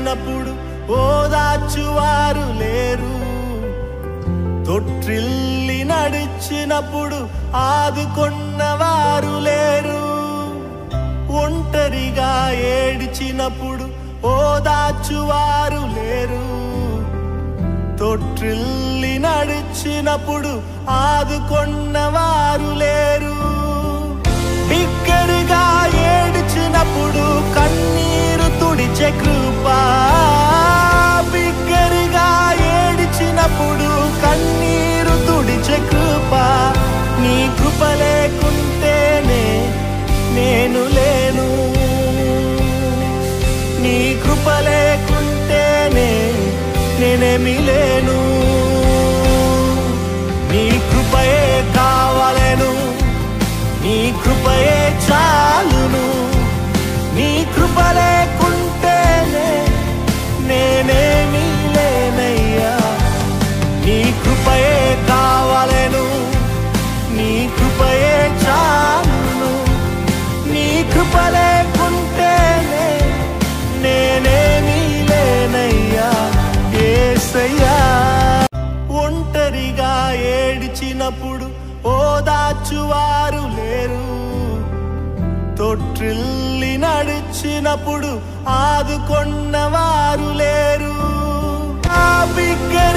నడిచినప్పుడు ఓదార్చువారు లేరు, తొట్టిల్లి నడిచినప్పుడు ఆదుకొన్నవారు లేరు, ఒంటరిగా ఏడిచినప్పుడు ఓదార్చువారు లేరు, తొట్టిల్లి నడిచినప్పుడు ఆదుకొన్నవారు లేరు, బిగ్గరగా ఏడిచినప్పుడు కన్నీరు తుడిచే కృప, బిగ్గరగా ఏడిచినప్పుడు కన్నీరు తుడిచే కృప, నీ కృప లేకుంటేనే నేను లేను, నీ కృప లేకుంటేనే నేనేమి లేను, నీ కృపయే కావాలను, నీ కృపయే చాలును, నీ కృప లేకుంటేనే నేనేమి లేనయ్యా, నీ కృపయే కావాలను, నీ కృపయే చాలును, నీ కృప లేకుంటేనే నేనేమి లేనయ్యా యేసయ్యా. ఒంటరిగా ఏడిచినప్పుడు ఓదార్చువారు లేరు, తొట్టిల్లి నడిచినప్పుడు ఆదుకొన్నవారు లేరు, బిగ్గరగా